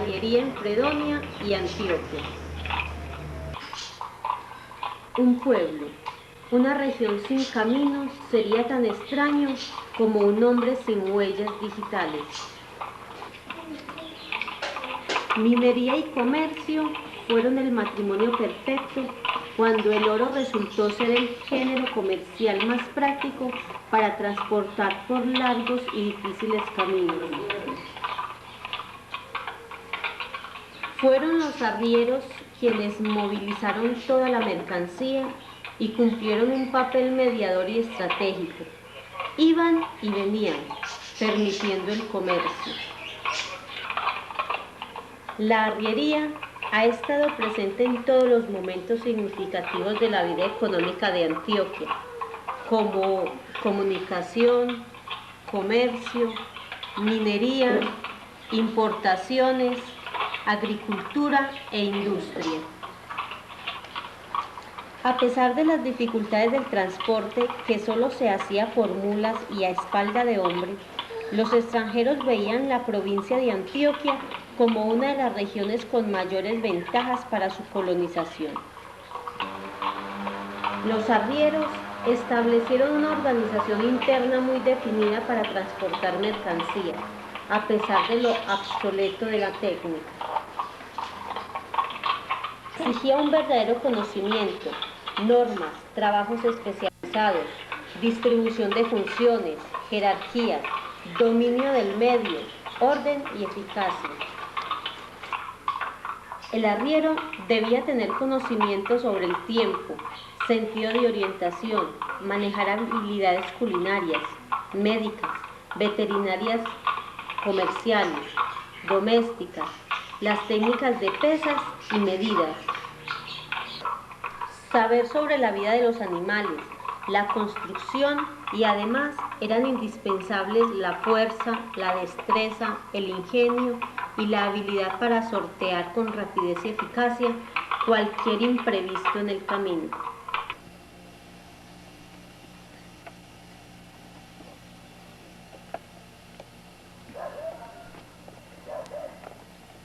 arriería en Fredonia y Antioquia. Un pueblo, una región sin caminos sería tan extraño como un hombre sin huellas digitales. Minería y comercio fueron el matrimonio perfecto cuando el oro resultó ser el género comercial más práctico para transportar por largos y difíciles caminos. Fueron los arrieros quienes movilizaron toda la mercancía y cumplieron un papel mediador y estratégico. Iban y venían, permitiendo el comercio. La arriería ha estado presente en todos los momentos significativos de la vida económica de Antioquia, como comunicación, comercio, minería, importaciones, agricultura e industria. A pesar de las dificultades del transporte, que solo se hacía por mulas y a espalda de hombre, los extranjeros veían la provincia de Antioquia como una de las regiones con mayores ventajas para su colonización. Los arrieros establecieron una organización interna muy definida para transportar mercancía, a pesar de lo obsoleto de la técnica. Exigía un verdadero conocimiento, normas, trabajos especializados, distribución de funciones, jerarquías, dominio del medio, orden y eficacia. El arriero debía tener conocimiento sobre el tiempo, sentido de orientación, manejar habilidades culinarias, médicas, veterinarias, comerciales, domésticas, las técnicas de pesas y medidas. Saber sobre la vida de los animales, la construcción y además eran indispensables la fuerza, la destreza, el ingenio y la habilidad para sortear con rapidez y eficacia cualquier imprevisto en el camino.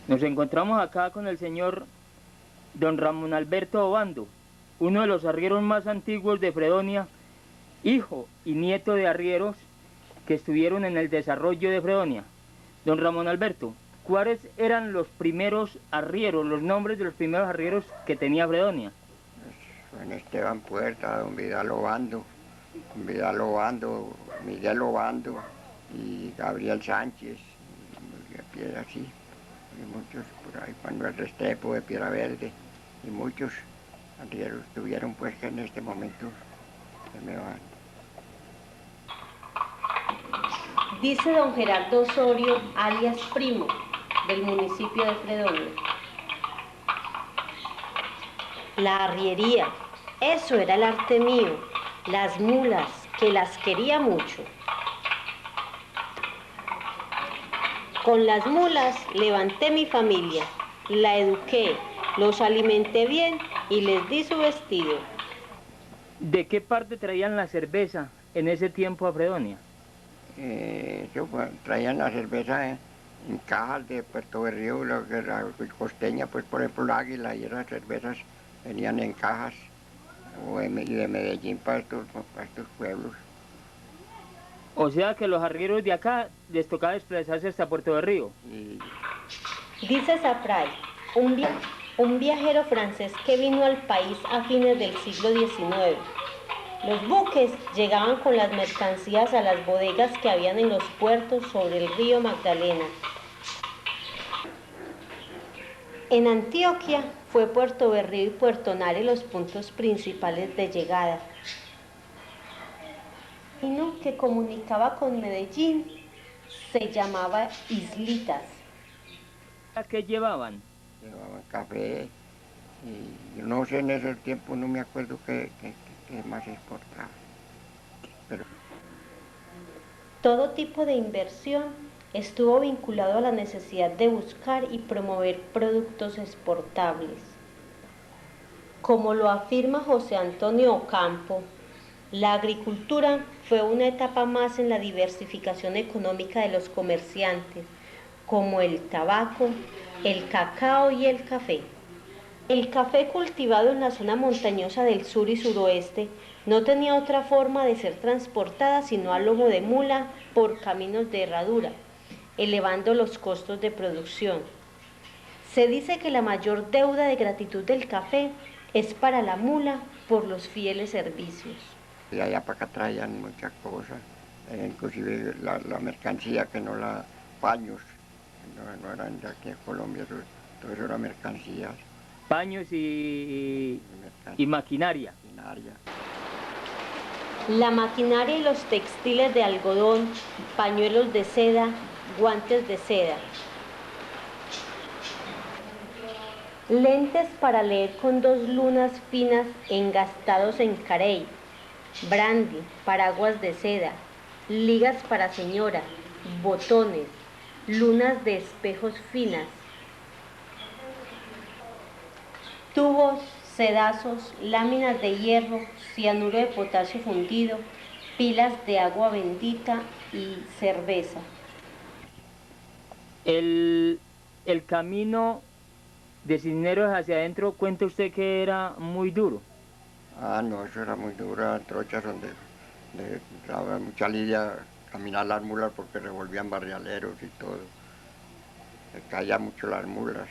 Nos encontramos acá con el señor don Ramón Alberto Obando, uno de los arrieros más antiguos de Fredonia, hijo y nieto de arrieros que estuvieron en el desarrollo de Fredonia. Don Ramón Alberto, ¿cuáles eran los primeros arrieros, los nombres de los primeros arrieros que tenía Fredonia? Juan Esteban Puerta, don Vidal Obando, Miguel Obando y Gabriel Sánchez, y así, y muchos por ahí, Manuel Restrepo de Piedra Verde, y muchos arrieros tuvieron pues que en este momento se me van. Dice don Gerardo Osorio, alias Primo, del municipio de Fredonia. La arriería, eso era el arte mío, las mulas, que las quería mucho. Con las mulas levanté mi familia, la eduqué, los alimenté bien y les di su vestido. ¿De qué parte traían la cerveza en ese tiempo a Fredonia? Traían la cerveza en cajas de Puerto Berrío, la costeña, pues por ejemplo la Águila, y esas cervezas venían en cajas, y de Medellín para estos pueblos. O sea que los arrieros de acá les tocaba desplazarse hasta Puerto Berrío. Y Dice Sapray, un viajero francés que vino al país a fines del siglo XIX. Los buques llegaban con las mercancías a las bodegas que habían en los puertos sobre el río Magdalena. En Antioquia fue Puerto Berrío y Puerto Nare los puntos principales de llegada. Uno que comunicaba con Medellín se llamaba Islitas. ¿A qué llevaban? llevaban café, y yo no sé, en ese tiempo no me acuerdo qué más exportaba. Pero Todo tipo de inversión estuvo vinculado a la necesidad de buscar y promover productos exportables. Como lo afirma José Antonio Ocampo, la agricultura fue una etapa más en la diversificación económica de los comerciantes, como el tabaco, el cacao y el café. El café cultivado en la zona montañosa del sur y suroeste no tenía otra forma de ser transportada sino a lomo de mula por caminos de herradura, elevando los costos de producción. Se dice que la mayor deuda de gratitud del café es para la mula por los fieles servicios. Y allá para acá traían muchas cosas, inclusive la mercancía que no la paños, no eran de aquí en Colombia, todo eso era mercancías. Paños y maquinaria. La maquinaria y los textiles de algodón, pañuelos de seda, guantes de seda. Lentes para leer con 2 lunas finas engastados en carey, brandy, paraguas de seda, ligas para señora, botones, lunas de espejos finas, tubos, sedazos, láminas de hierro, cianuro de potasio fundido, pilas de agua bendita y cerveza. El camino de Cisneros hacia adentro, cuenta usted que era muy duro. Ah, no, eso era muy duro, eran trochas donde daba mucha lidia caminar las mulas porque revolvían barrialeros y todo. Se caían mucho las mulas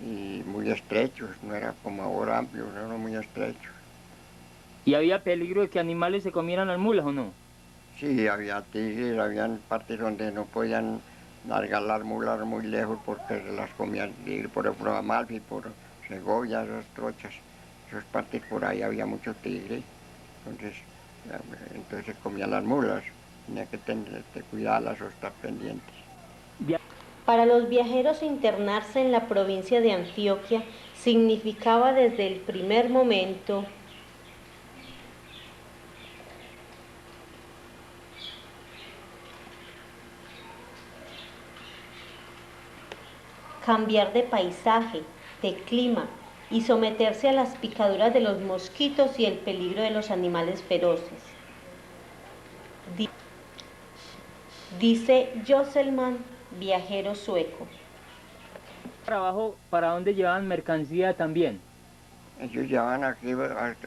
y muy estrechos, no era como ahora amplios, eran muy estrechos. ¿Y había peligro de que animales se comieran las mulas o no? Sí, había tigres, habían partes donde no podían largar las mulas muy lejos porque las comían tigres, por ejemplo, Amalfi, por Segovia, esas trochas, esas partes por ahí había mucho tigre, entonces se comían las mulas, tenía que cuidarlas o estar pendientes. Para los viajeros internarse en la provincia de Antioquia significaba desde el primer momento cambiar de paisaje, de clima y someterse a las picaduras de los mosquitos y el peligro de los animales feroces. Dice Josselman, viajero sueco. ¿Trabajo para dónde llevaban mercancía también? Ellos llevaban aquí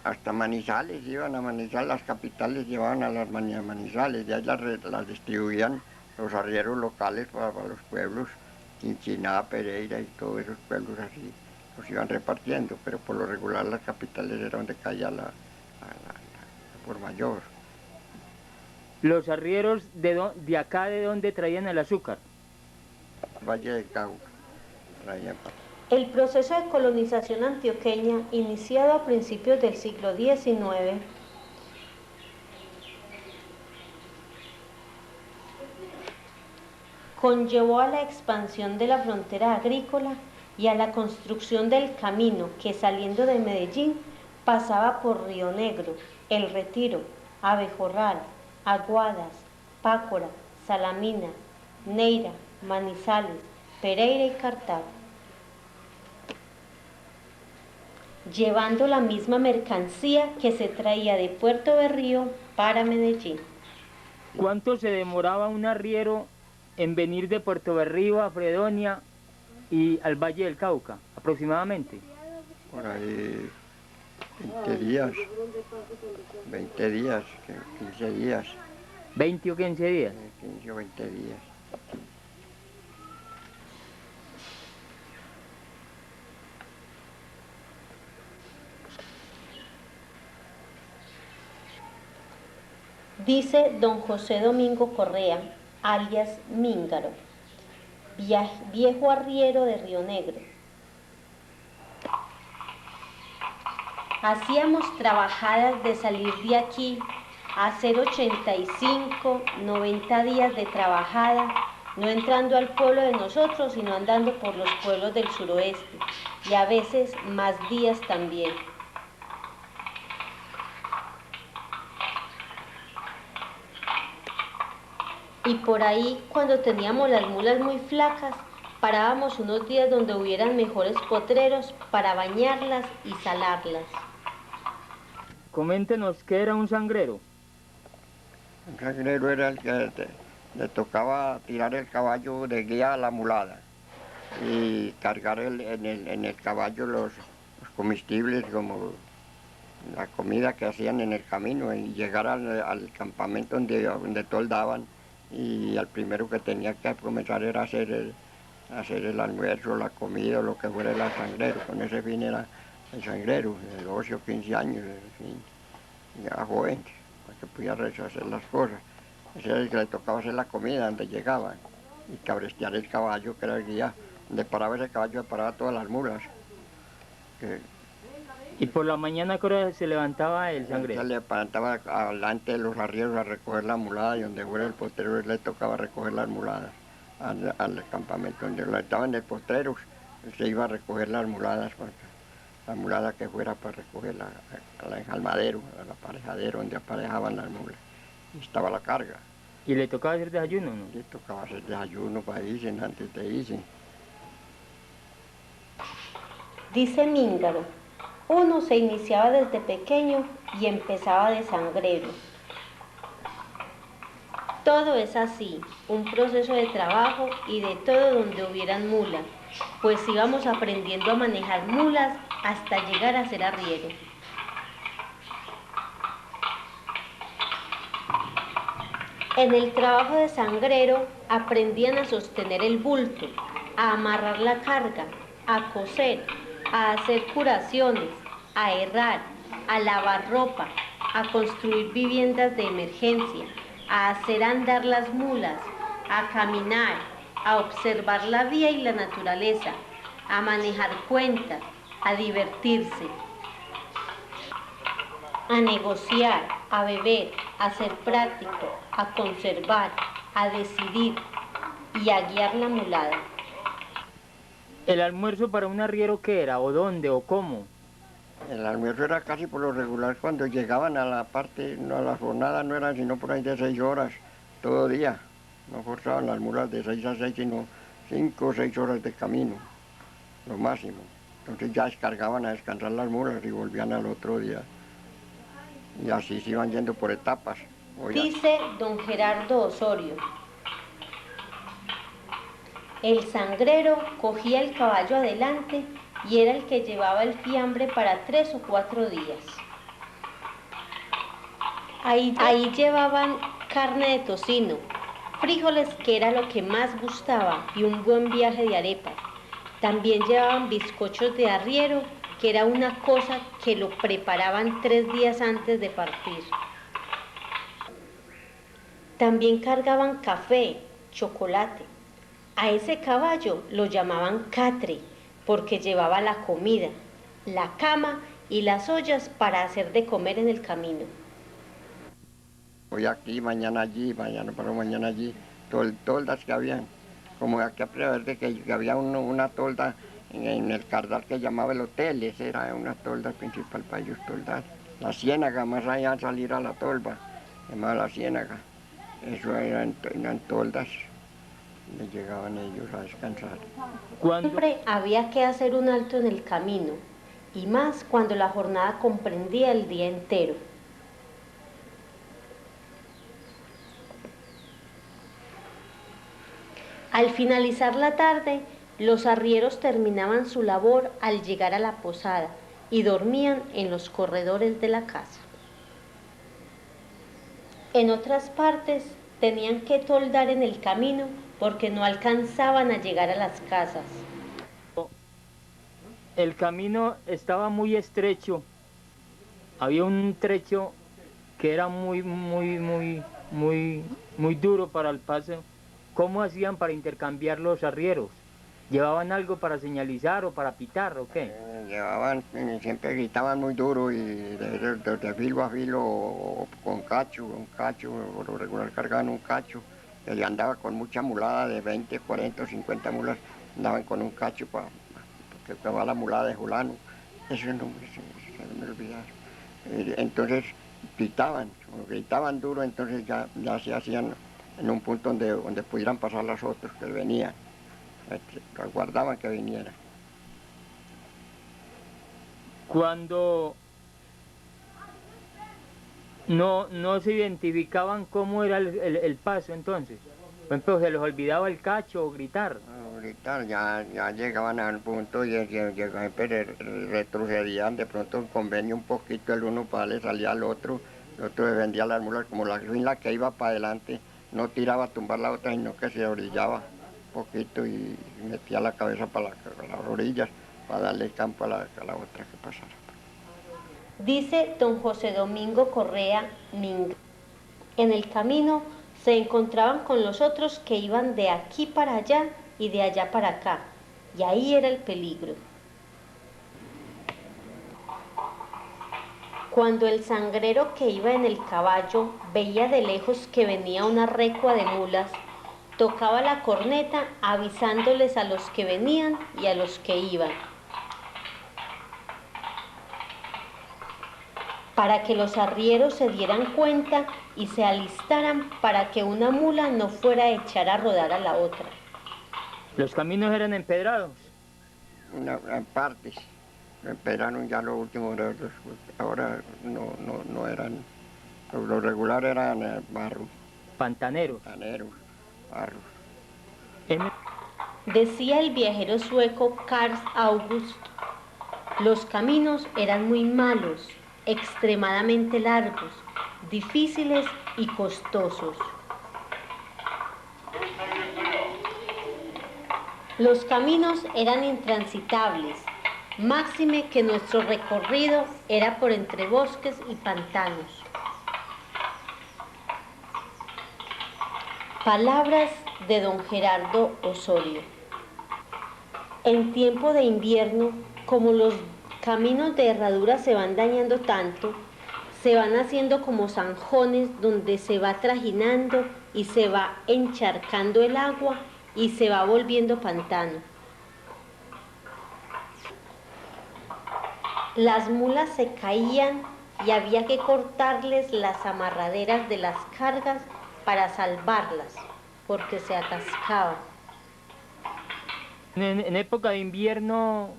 hasta Manizales, iban a Manizales, las capitales llevaban a las Manizales, de ahí las distribuían los arrieros locales para los pueblos, Chinchiná, Pereira y todos esos pueblos así, los iban repartiendo, pero por lo regular las capitales era donde caía la por mayor. ¿Los arrieros de acá de dónde traían el azúcar? Valle del Cauca, traían para. El proceso de colonización antioqueña, iniciado a principios del siglo XIX, conllevó a la expansión de la frontera agrícola y a la construcción del camino que, saliendo de Medellín, pasaba por Río Negro, El Retiro, Abejorral, Aguadas, Pácora, Salamina, Neira, Manizales, Pereira y Cartago, llevando la misma mercancía que se traía de Puerto Berrío para Medellín. ¿Cuánto se demoraba un arriero en venir de Puerto Berrío a Fredonia y al Valle del Cauca, aproximadamente? Por ahí 20 días, 15 días. ¿20 o 15 días? 15 o 20 días. Dice don José Domingo Correa, alias Míngaro, viejo arriero de Río Negro. Hacíamos trabajadas de salir de aquí, hacer 85, 90 días de trabajada, no entrando al pueblo de nosotros, sino andando por los pueblos del suroeste, y a veces más días también. Y por ahí, cuando teníamos las mulas muy flacas, parábamos unos días donde hubieran mejores potreros para bañarlas y salarlas. Coméntenos qué era un sangrero. Un sangrero era le tocaba tirar el caballo de guía a la mulada y cargar en el caballo los comestibles como la comida que hacían en el camino y llegar al campamento donde toldaban y al primero que tenía que comenzar era hacer el almuerzo, la comida, lo que fuera el sangrero. Con ese fin era el sangrero, de 12 o 15 años, en fin, ya joven, para que pudiera hacer las cosas. Ese era el que le tocaba hacer la comida donde llegaban y cabrestear el caballo, que era el guía. Donde paraba ese caballo, paraba todas las mulas. Que Y por la mañana, ¿qué hora se levantaba el él sangrero? se levantaba adelante de los arrieros a recoger la mulada y donde fuera el potrero él le tocaba recoger las muladas al campamento. Donde lo estaba en el potrero, él se iba a recoger las muladas, la mulada que fuera para recogerla al enjalmadero, al aparejadero donde aparejaban las mulas. Y estaba la carga. ¿Y le tocaba hacer desayuno, no? Le tocaba hacer desayuno para irse antes de irse. Dice Míngaro, uno se iniciaba desde pequeño y empezaba de sangrero. Todo es así, un proceso de trabajo y de todo donde hubieran mulas, pues íbamos aprendiendo a manejar mulas hasta llegar a ser arriero. En el trabajo de sangrero aprendían a sostener el bulto, a amarrar la carga, a coser, a hacer curaciones, a herrar, a lavar ropa, a construir viviendas de emergencia, a hacer andar las mulas, a caminar, a observar la vía y la naturaleza, a manejar cuentas, a divertirse, a negociar, a beber, a ser práctico, a conservar, a decidir y a guiar la mulada. ¿El almuerzo para un arriero qué era? ¿O dónde? ¿O cómo? El almuerzo era casi por lo regular cuando llegaban a la parte, no, a la jornada no eran sino por ahí de 6 horas, todo día. No forzaban las mulas de 6 a 6, sino 5 o 6 horas de camino, lo máximo. Entonces ya descargaban a descansar las mulas y volvían al otro día. Y así se iban yendo por etapas. Dice don Gerardo Osorio, el sangrero cogía el caballo adelante y era el que llevaba el fiambre para 3 o 4 días. Ahí llevaban carne de tocino, frijoles que era lo que más gustaba y un buen viaje de arepas. También llevaban bizcochos de arriero, que era una cosa que lo preparaban 3 días antes de partir. También cargaban café, chocolate. A ese caballo lo llamaban catre, porque llevaba la comida, la cama y las ollas para hacer de comer en el camino. Hoy aquí, mañana allí, mañana para mañana allí, toldas que habían. Como aquí a Verde que había una tolda en el Cardal que llamaba el hotel, esa era una tolda principal para ellos toldar. La ciénaga, más allá de salir a la tolva, llamaba la ciénaga. Eso eran toldas donde llegaban ellos a descansar. Siempre había que hacer un alto en el camino, y más cuando la jornada comprendía el día entero. Al finalizar la tarde, los arrieros terminaban su labor al llegar a la posada y dormían en los corredores de la casa. En otras partes tenían que toldar en el camino porque no alcanzaban a llegar a las casas. El camino estaba muy estrecho. Había un trecho que era muy duro para el paso. ¿Cómo hacían para intercambiar los arrieros? ¿Llevaban algo para señalizar o para pitar o qué? Llevaban, siempre gritaban muy duro y de filo a filo o con cacho, por lo regular cargaban un cacho. Y andaba con mucha mulada de 20, 40 o 50 mulas, andaban con un cacho porque va la mulada de Julano. Eso no me olvidaron. Entonces gritaban duro, entonces ya se hacían en un punto donde pudieran pasar los otros que venían. Aguardaban que vinieran. Cuando no se identificaban cómo era el paso entonces. Por ejemplo, se les olvidaba el cacho o gritar. Ahorita ya llegaban a un punto y llegaban, pero retrocedían de pronto el convenio un poquito, el uno para le salía al otro, el otro defendía las mulas, como la la que iba para adelante, no tiraba a tumbar la otra, sino que se orillaba un poquito y metía la cabeza para las orillas, para darle campo a la otra que pasara. Dice don José Domingo Correa Minga. En el camino se encontraban con los otros que iban de aquí para allá y de allá para acá, y ahí era el peligro. Cuando el sangrero que iba en el caballo veía de lejos que venía una recua de mulas, tocaba la corneta avisándoles a los que venían y a los que iban, para que los arrieros se dieran cuenta y se alistaran para que una mula no fuera a echar a rodar a la otra. Los caminos eran empedrados. En partes, empezaron ya los últimos, ahora no eran, lo regular eran barro. Pantaneros. Pantaneros, barros. Decía el viajero sueco Carl August, los caminos eran muy malos, extremadamente largos, difíciles y costosos. Los caminos eran intransitables, máxime que nuestro recorrido era por entre bosques y pantanos. Palabras de don Gerardo Osorio. En tiempo de invierno, como los caminos de herradura se van dañando tanto, se van haciendo como zanjones donde se va trajinando y se va encharcando el agua y se va volviendo pantano. Las mulas se caían y había que cortarles las amarraderas de las cargas para salvarlas, porque se atascaban. En época de invierno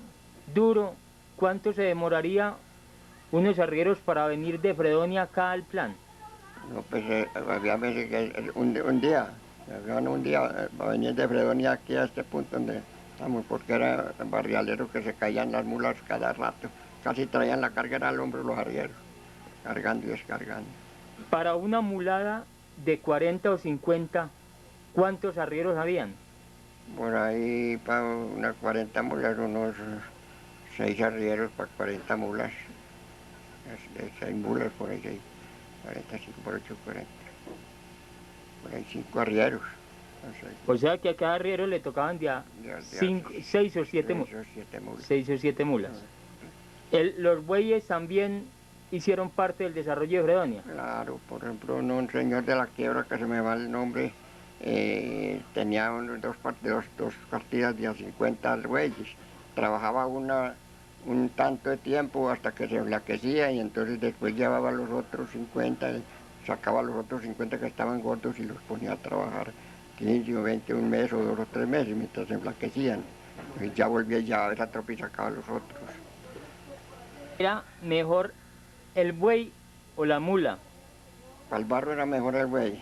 duro, ¿cuánto se demoraría unos arrieros para venir de Fredonia acá al plan? No, pues había veces que un día para venir de Fredonia aquí a este punto donde estamos, porque era barrialero que se caían las mulas cada rato, casi traían la carga al hombro los arrieros, cargando y descargando. Para una mulada de 40 o 50, ¿cuántos arrieros habían? Por ahí para unas 40 mulas, unos 6 arrieros para 40 mulas, 6 mulas por ahí, 45 por 8, 40. Por ahí 5 arrieros. O sea que a cada arriero le tocaban ya 6 o 7 mulas. 6 o 7 mulas. Los bueyes también hicieron parte del desarrollo de Fredonia. Claro, por ejemplo, un señor de la quiebra, que se me va el nombre, tenía dos partidas de a 50 bueyes. Trabajaba un tanto de tiempo hasta que se enflaquecía y entonces después llevaba los otros 50, sacaba los otros 50 que estaban gordos y los ponía a trabajar 15 o 20, un mes o 2 o 3 meses mientras se enflaquecían. Entonces ya volvía ya a esa tropa y sacaba los otros. ¿Era mejor el buey o la mula? Para el barro era mejor el buey,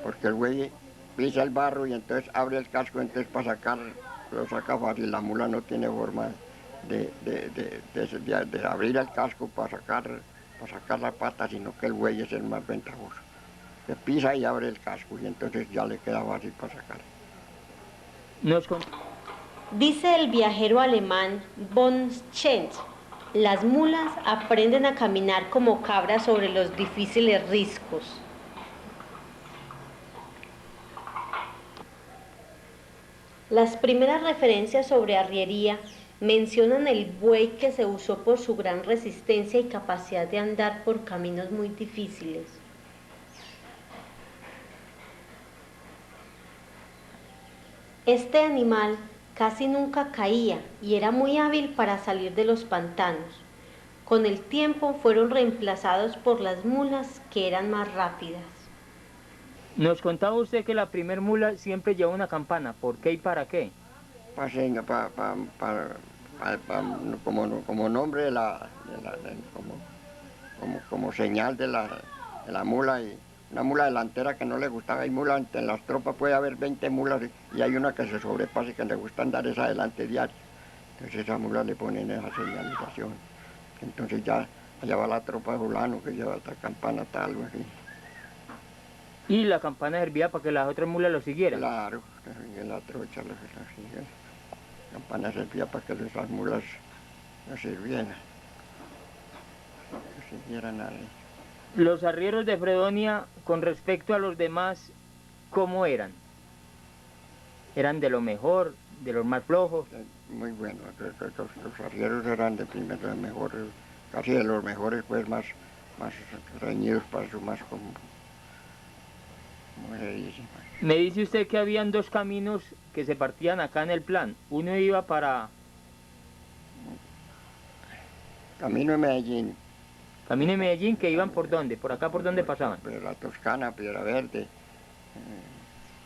porque el buey pisa el barro y entonces abre el casco, entonces para sacar lo saca fácil. La mula no tiene forma de abrir el casco para sacar la pata, sino que el buey es el más ventajoso. Se pisa y abre el casco y entonces ya le queda fácil para sacar. Dice el viajero alemán von Schent, las mulas aprenden a caminar como cabras sobre los difíciles riscos. Las primeras referencias sobre arriería mencionan el buey que se usó por su gran resistencia y capacidad de andar por caminos muy difíciles. Este animal casi nunca caía y era muy hábil para salir de los pantanos. Con el tiempo fueron reemplazados por las mulas, que eran más rápidas. Nos contaba usted que la primer mula siempre lleva una campana. ¿Por qué y para qué? Como nombre como señal de la mula una mula delantera que no le gustaba. Hay mulas, en las tropas puede haber 20 mulas y hay una que se sobrepasa y que le gusta andar esa adelante diario. Entonces esa mula le ponen esa señalización. Entonces ya allá va la tropa de fulano que lleva esta campana tal o así. Y la campana servía para que las otras mulas lo siguieran. Claro, en la trocha la siguen. La campana servía para que esas mulas no sirvieran, no siguieran a él. Los arrieros de Fredonia, con respecto a los demás, ¿cómo eran? ¿Eran de lo mejor, de los más flojos? Muy bueno, los arrieros eran de primero, de mejores, casi de los mejores, pues más reñidos para su más como se dice. Me dice usted que habían dos caminos que se partían acá en el plan. Uno iba para Camino de Medellín, Camino de Medellín, que iban por dónde, por acá por dónde pasaban. pero la Toscana, Piedra Verde,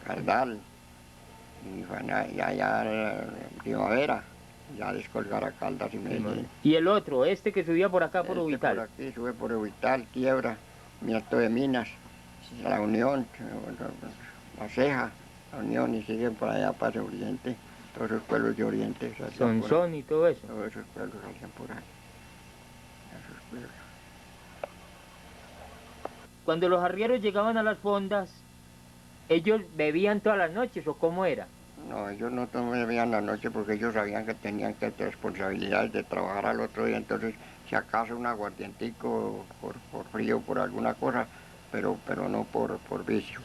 Cardal, y ya Primavera, ya descolgar a Caldas y Medellín. Y el otro, este que subía por acá por Ubital. Por aquí sube por Ubital, Quiebra, Alto de Minas, La Unión, La Ceja, La Unión, y siguen por allá para el Oriente, todos esos pueblos de Oriente. Sonsón y todo eso. Todos esos pueblos salían por ahí. Esos pueblos. Cuando los arrieros llegaban a las fondas, ¿ellos bebían todas las noches o cómo era? No, ellos no bebían la noche porque ellos sabían que tenían que tener responsabilidades de trabajar al otro día, entonces si acaso un aguardientico por frío, por alguna cosa, pero no por vicio.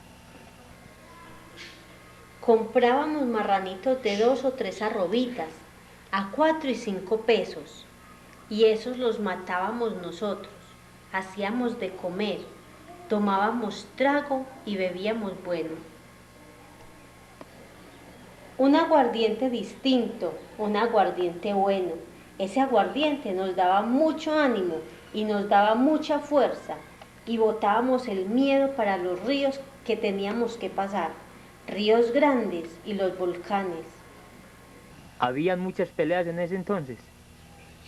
Comprábamos marranitos de 2 o 3 arrobitas a 4 y 5 pesos y esos los matábamos nosotros, hacíamos de comer, tomábamos trago y bebíamos bueno. Un aguardiente distinto, un aguardiente bueno. Ese aguardiente nos daba mucho ánimo y nos daba mucha fuerza y botábamos el miedo para los ríos que teníamos que pasar, ríos grandes y los volcanes. ¿Habían muchas peleas en ese entonces?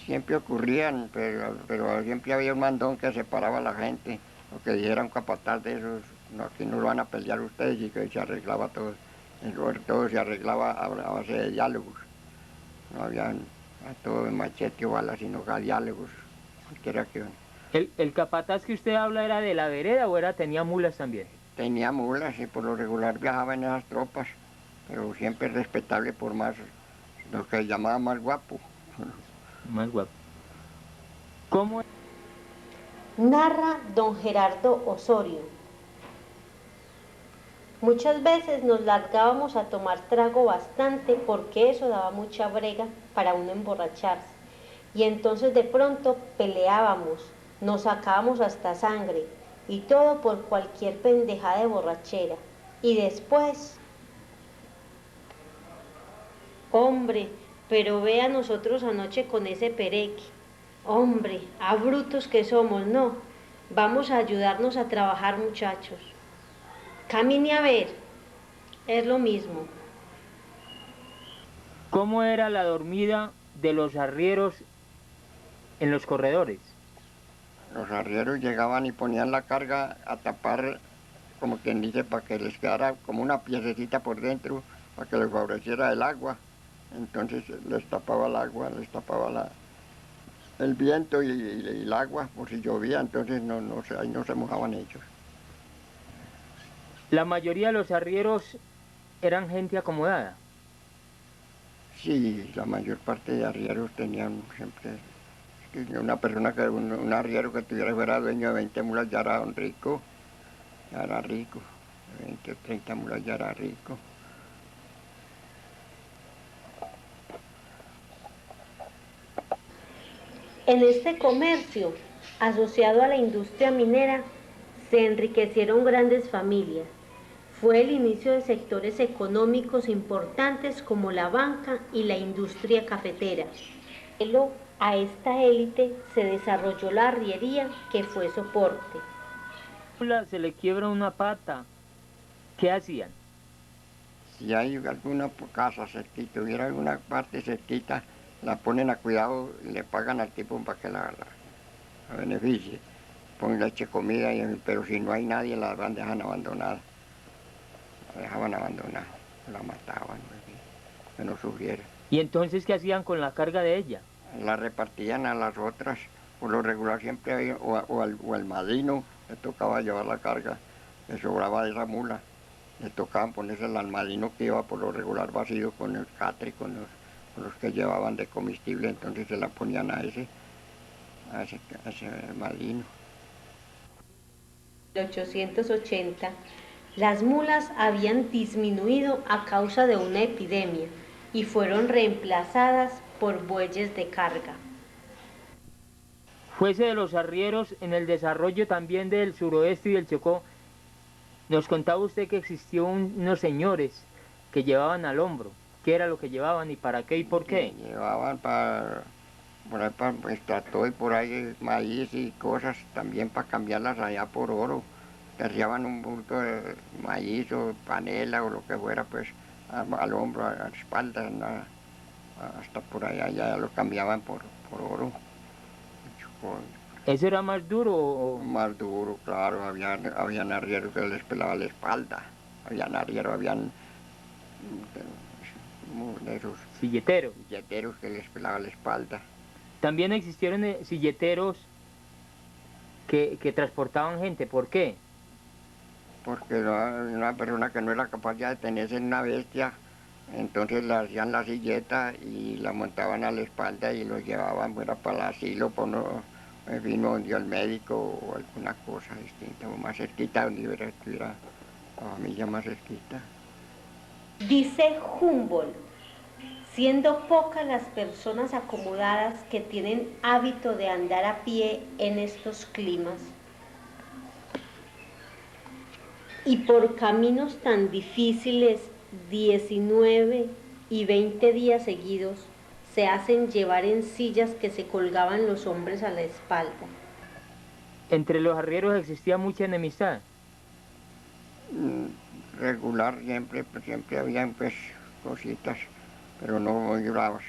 Siempre ocurrían, pero siempre había un mandón que separaba a la gente, o que dijera un capataz de esos, no, aquí no lo van a pelear ustedes, y que se arreglaba todo. Todo se arreglaba a base de diálogos. No había a todo de machete o balas, sino a diálogos. Cualquiera que ¿El capataz que usted habla era de la vereda o tenía mulas también? tenía mulas y por lo regular viajaba en esas tropas, pero siempre respetable por más, lo que llamaba más guapo. Más guapo. ¿Cómo? Narra don Gerardo Osorio. Muchas veces nos largábamos a tomar trago bastante porque eso daba mucha brega para uno emborracharse. Y entonces de pronto peleábamos, nos sacábamos hasta sangre y todo por cualquier pendejada de borrachera. Y después, hombre, pero ve a nosotros anoche con ese pereque. Hombre, a brutos que somos, no. Vamos a ayudarnos a trabajar, muchachos. Camine a ver, es lo mismo. ¿Cómo era la dormida de los arrieros en los corredores? Los arrieros llegaban y ponían la carga a tapar, como quien dice, para que les quedara como una piececita por dentro, para que les favoreciera el agua. Entonces les tapaba el agua, les tapaba el viento y el agua, por si llovía, entonces ahí no se mojaban ellos. La mayoría de los arrieros eran gente acomodada. Sí, la mayor parte de arrieros tenían siempre, una persona un arriero que fuera dueño de 20 mulas ya era un rico, ya era rico, 20 o 30 mulas ya era rico. En este comercio, asociado a la industria minera, se enriquecieron grandes familias. Fue el inicio de sectores económicos importantes como la banca y la industria cafetera. A esta élite se desarrolló la arriería, que fue soporte. Se le quiebra una pata. ¿Qué hacían? Si hay alguna casa cerquita, hubiera alguna parte cerquita, la ponen a cuidado y le pagan al tipo para que la beneficie. ponen leche, comida, pero si no hay nadie la dejan abandonada. La dejaban abandonada, la mataban, que no sufriera. ¿Y entonces qué hacían con la carga de ella? La repartían a las otras, por lo regular siempre había, o al madrino le tocaba llevar la carga, le sobraba de esa mula, le tocaban ponérsela al madrino que iba por lo regular vacío con el catre, con los que llevaban de comestible, entonces se la ponían a ese madrino. En 1880, las mulas habían disminuido a causa de una epidemia y fueron reemplazadas por bueyes de carga. Fuese de los arrieros en el desarrollo también del suroeste y del Chocó. Nos contaba usted que existió unos señores que llevaban al hombro. ¿Qué era lo que llevaban y para qué y por qué? Llevaban por ahí para extractor y por ahí maíz y cosas, también para cambiarlas allá por oro. Cargaban un bulto de maíz o panela o lo que fuera, pues al hombro, a la espalda, hasta por allá ya lo cambiaban por oro. ¿Eso era más duro o...? Más duro, claro, habían arrieros que les pelaba la espalda, habían arrieros, habían de esos Silleteros. silleteros que les pelaba la espalda. También existieron silleteros que transportaban gente. ¿Por qué? Porque una persona que no era capaz ya de tenerse en una bestia, entonces le hacían la silleta y la montaban a la espalda y lo llevaban fuera para el asilo, por no, en fin, donde el médico o alguna cosa distinta, o más cerquita, donde estuviera la familia más cerquita. Dice Humboldt, siendo pocas las personas acomodadas que tienen hábito de andar a pie en estos climas, y por caminos tan difíciles, 19 y 20 días seguidos, se hacen llevar en sillas que se colgaban los hombres a la espalda. Entre los arrieros existía mucha enemistad. Regular siempre habían pues cositas, pero no muy bravas,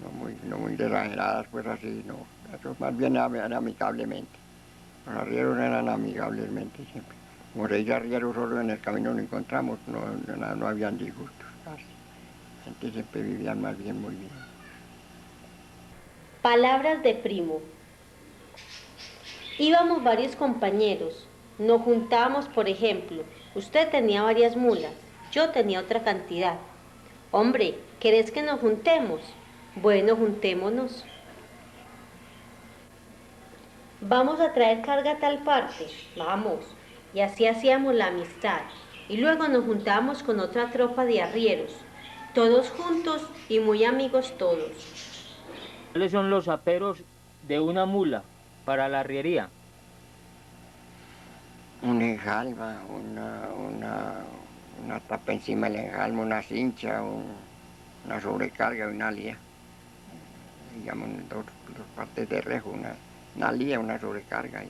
no muy exageradas, pues así, no. Eso más bien eran amigablemente. Los arrieros eran amigablemente siempre. Como seis arrieros solo en el camino lo encontramos, no habían disgustos casi. La gente siempre vivía más bien, muy bien. Palabras de primo. Íbamos varios compañeros, nos juntábamos, por ejemplo, usted tenía varias mulas, yo tenía otra cantidad. Hombre, ¿querés que nos juntemos? Bueno, juntémonos. Vamos a traer carga a tal parte, vamos. Y así hacíamos la amistad. Y luego nos juntábamos con otra tropa de arrieros, todos juntos y muy amigos todos. ¿Cuáles son los aperos de una mula para la arriería? Un enjalma, una tapa encima del enjalma, una cincha, una sobrecarga y una lía. Digamos, dos partes de rejo, una lía, una sobrecarga.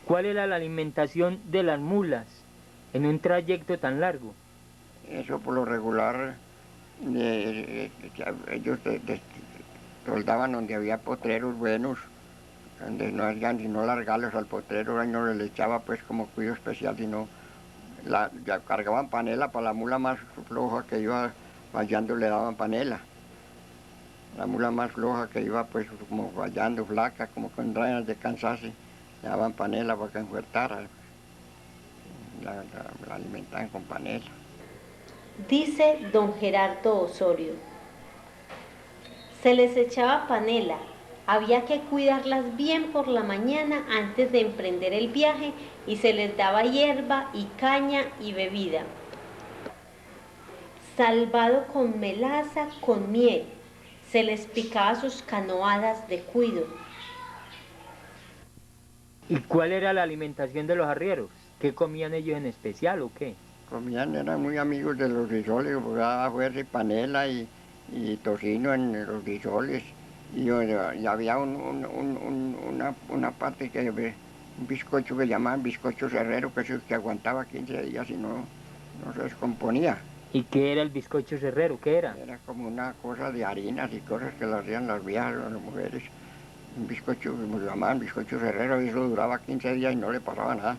¿Cuál era la alimentación de las mulas en un trayecto tan largo? Eso por lo regular, ellos soldaban donde había potreros buenos, donde no hacían sino largarlos al potrero, ahí no les echaba pues como cuido especial, sino ya cargaban panela para la mula más floja que iba vallando, le daban panela. La mula más floja que iba pues como vallando, flaca, como con ganas de cansarse, le daban panela para que enfuertara. La alimentaban con panela. Dice don Gerardo Osorio, se les echaba panela, había que cuidarlas bien por la mañana antes de emprender el viaje y se les daba hierba y caña y bebida. Salvado con melaza, con miel, se les picaba sus canoadas de cuido. ¿Y cuál era la alimentación de los arrieros? ¿Qué comían ellos en especial o qué? Comían, eran muy amigos de los risoles, porque daba fuerza y panela y tocino en los risoles. Y había una parte un bizcocho que llamaban bizcocho cerrero, que aguantaba 15 días y no se descomponía. ¿Y qué era el bizcocho cerrero? ¿Qué era? Era como una cosa de harinas y cosas que lo hacían las viejas o las mujeres. Un bizcocho, como lo llamaban, bizcocho cerrero, y eso duraba 15 días y no le pasaba nada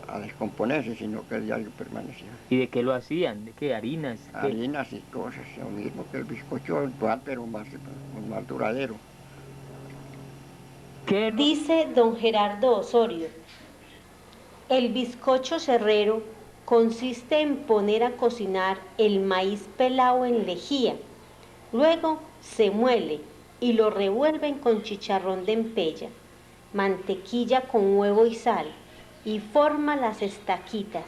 a descomponerse, sino que el diario permanecía. ¿Y de qué lo hacían? ¿De qué? ¿Harinas? ¿Qué? Harinas y cosas, lo mismo que el bizcocho actual, pero más duradero. ¿Qué es lo- Dice don Gerardo Osorio, el bizcocho cerrero consiste en poner a cocinar el maíz pelado en lejía, luego se muele y lo revuelven con chicharrón de empella, mantequilla con huevo y sal y forma las estaquitas.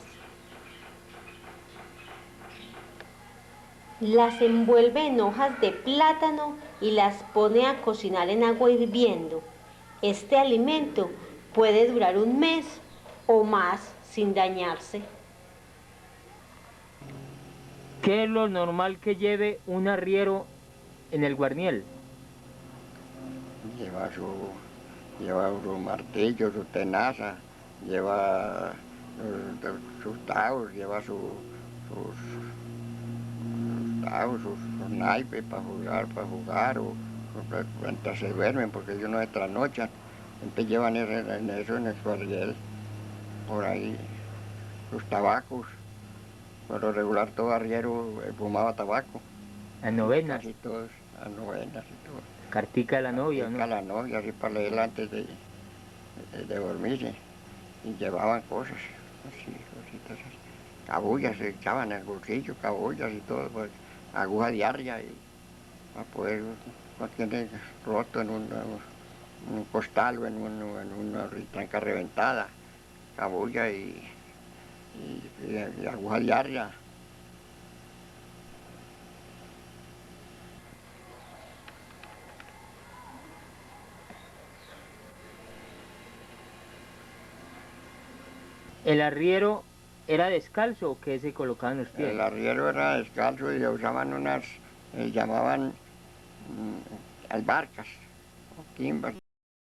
Las envuelve en hojas de plátano y las pone a cocinar en agua hirviendo. Este alimento puede durar un mes o más sin dañarse. ¿Qué es lo normal que lleve un arriero en el guarniel? Lleva lleva su martillo, su tenaza, lleva sus taos, lleva sus taos, sus naipes para jugar, o mientras se duermen, porque ellos no se trasnochan. Entonces llevan en eso, en el cuartel, por ahí, sus tabacos. Por lo regular todo arriero fumaba tabaco, Las novenas, casi todos, las novenas y todo. cartica de la novia, ¿o Practica no? la novia, así para leerla antes de dormirse. Y llevaban cosas, así, cositas así. Cabullas se echaban en el bolsillo, cabullas y todo, pues, aguja diaria y para poder, cualquier roto en un costal o en una tranca reventada, cabulla y aguja diaria. ¿El arriero era descalzo o qué se colocaba en los pies? El arriero era descalzo y usaban llamaban albarcas o quimbas.